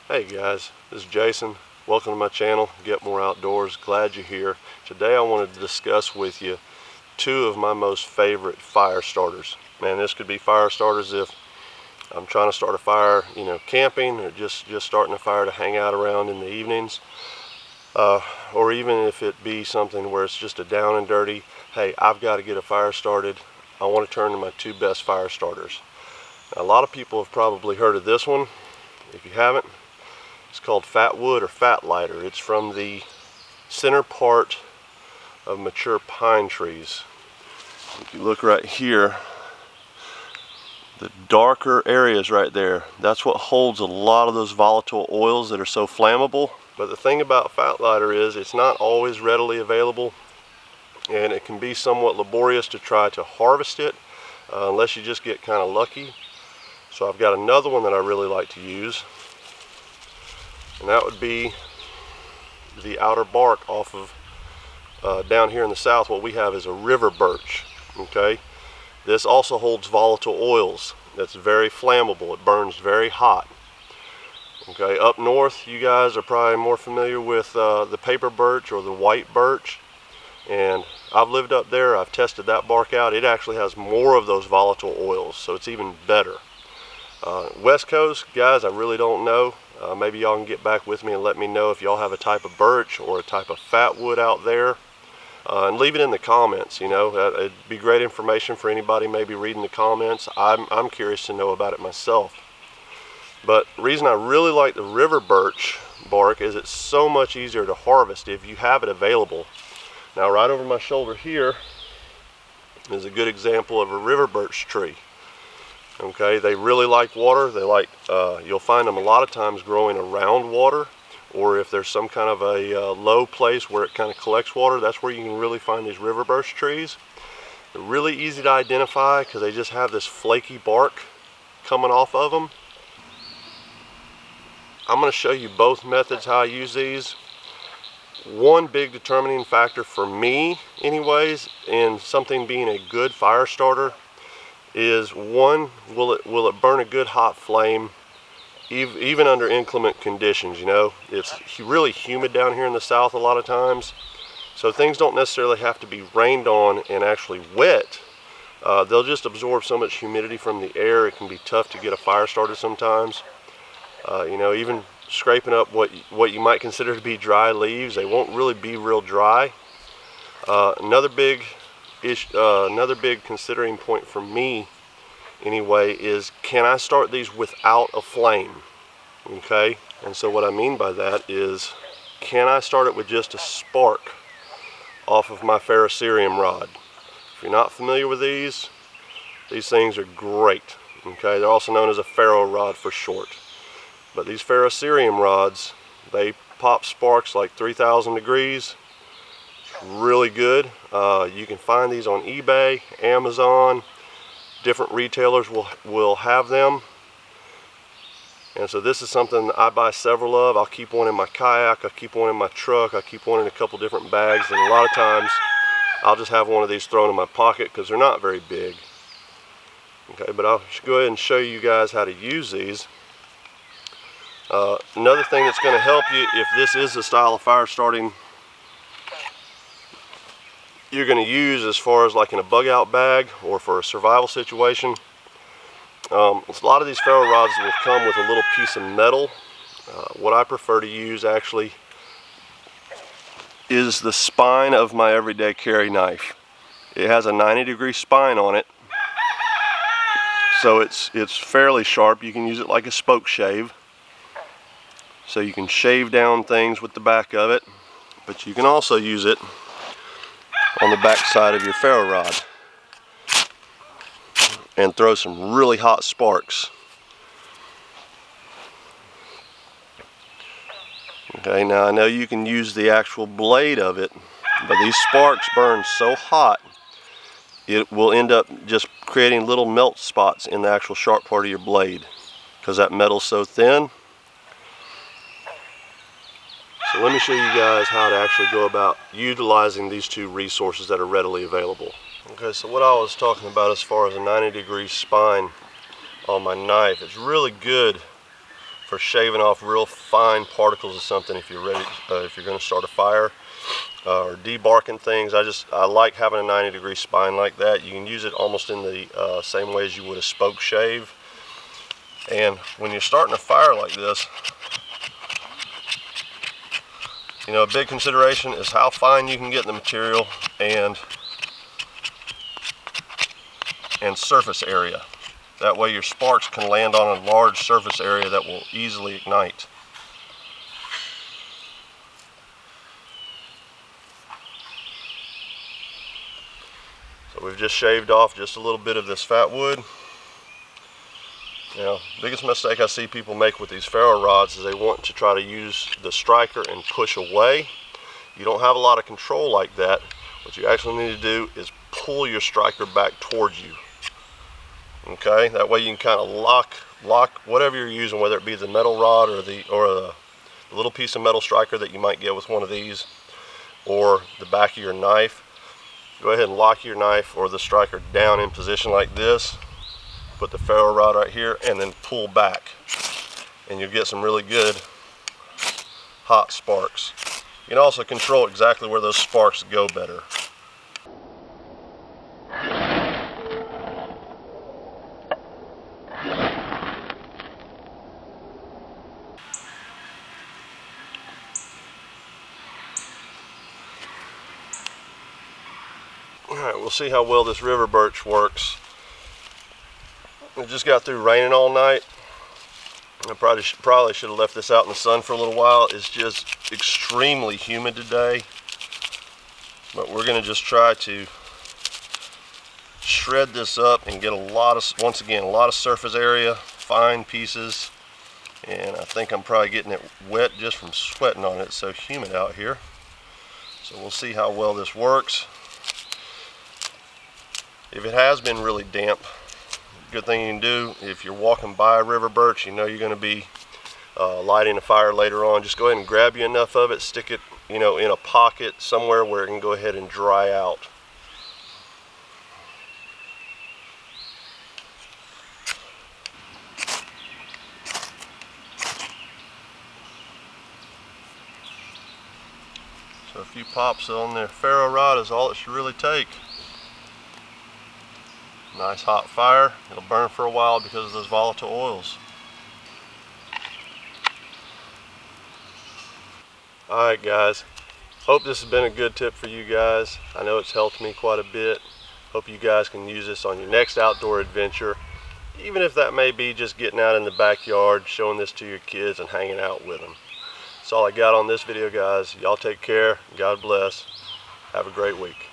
Hey guys, this is Jason. Welcome to my channel, Get More Outdoors. Glad you're here. Today I wanted to discuss with you two of my most favorite fire starters. Man, this could be fire starters if I'm trying to start a fire, camping, or just starting a fire to hang out around in the evenings. Or even if it be something where it's just a down and dirty, hey, I've got to get a fire started. I want to turn to my two best fire starters. Now, a lot of people have probably heard of this one. If you haven't, it's called fat wood or fat lighter. It's from the center part of mature pine trees. If you look right here, the darker areas right there, that's what holds a lot of those volatile oils that are so flammable. But the thing about fat lighter is it's not always readily available, and it can be somewhat laborious to try to harvest it unless you just get kind of lucky. So I've got another one that I really like to use, and that would be the outer bark off of down here in the south. What we have is a river birch. Okay, this also holds volatile oils. That's very flammable. It burns very hot. Okay, up north you guys are probably more familiar with the paper birch or the white birch, and I've lived up there. I've tested that bark out. It actually has more of those volatile oils, so it's even better. West Coast guys, I really don't know. Maybe y'all can get back with me and let me know if y'all have a type of birch or a type of fat wood out there, and leave it in the comments. It'd be great information for anybody maybe reading the comments. I'm curious to know about it myself. But the reason I really like the river birch bark is it's so much easier to harvest if you have it available. Now, right over my shoulder here is a good example of a river birch tree. Okay, they really like water. They like, you'll find them a lot of times growing around water, or if there's some kind of a low place where it kind of collects water, that's where you can really find these river birch trees. They're really easy to identify because they just have this flaky bark coming off of them. I'm going to show you both methods how I use these. One big determining factor for me anyways in something being a good fire starter is, one, will it burn a good hot flame even under inclement conditions. It's really humid down here in the south a lot of times, so things don't necessarily have to be rained on and actually wet. They'll just absorb so much humidity from the air. It can be tough to get a fire started sometimes. Even scraping up what you might consider to be dry leaves, they won't really be real dry. Another big considering point for me anyway is, can I start these without a flame? Okay, and so what I mean by that is, can I start it with just a spark off of my Ferrocerium rod? If you're not familiar with these things are great. Okay, they're also known as a ferro rod for short. But these Ferrocerium rods, they pop sparks like 3,000 degrees. Really good. You can find these on eBay, Amazon. Different retailers will have them. And so this is something I buy several of. I'll keep one in my kayak, I'll keep one in my truck, I'll keep one in a couple different bags, and a lot of times I'll just have one of these thrown in my pocket because they're not very big. Okay, but I'll go ahead and show you guys how to use these. Another thing that's going to help you if this is the style of fire starting you're going to use as far as like in a bug out bag or for a survival situation, a lot of these ferro rods will come with a little piece of metal. What I prefer to use actually is the spine of my everyday carry knife. It has a 90-degree spine on it, so it's fairly sharp. You can use it like a spoke shave, so you can shave down things with the back of it, but you can also use it on the back side of your ferro rod and throw some really hot sparks. Okay, now I know you can use the actual blade of it, but these sparks burn so hot it will end up just creating little melt spots in the actual sharp part of your blade because that metal's so thin. So let me show you guys how to actually go about utilizing these two resources that are readily available. Okay, so what I was talking about as far as a 90-degree spine on my knife, it's really good for shaving off real fine particles of something if you're ready, if you're going to start a fire, or debarking things. I like having a 90-degree spine like that. You can use it almost in the same way as you would a spoke shave. And when you're starting a fire like this, you know, a big consideration is how fine you can get the material and surface area. That way your sparks can land on a large surface area that will easily ignite. So we've just shaved off just a little bit of this fat wood. Now, biggest mistake I see people make with these ferro rods is they want to try to use the striker and push away. You don't have a lot of control like that. What you actually need to do is pull your striker back towards you. Okay, that way you can kind of lock whatever you're using, whether it be the metal rod or a little piece of metal striker that you might get with one of these, or the back of your knife. Go ahead and lock your knife or the striker down in position like this. Put the ferro rod right here and then pull back, and you'll get some really good hot sparks. You can also control exactly where those sparks go better. Alright, we'll see how well this river birch works. It just got through raining all night. I probably should have left this out in the sun for a little while. It's just extremely humid today. But we're going to just try to shred this up and get once again, a lot of surface area, fine pieces. And I think I'm probably getting it wet just from sweating on it. It's so humid out here. So we'll see how well this works. If it has been really damp, good thing you can do, if you're walking by a river birch, you know you're going to be lighting a fire later on, just go ahead and grab you enough of it, stick it, you know, in a pocket somewhere where it can go ahead and dry out. So a few pops on the ferro rod is all it should really take. Nice hot fire. It'll burn for a while because of those volatile oils. Alright guys, hope this has been a good tip for you guys. I know it's helped me quite a bit. Hope you guys can use this on your next outdoor adventure, even if that may be just getting out in the backyard, showing this to your kids and hanging out with them. That's all I got on this video, guys. Y'all take care. God bless. Have a great week.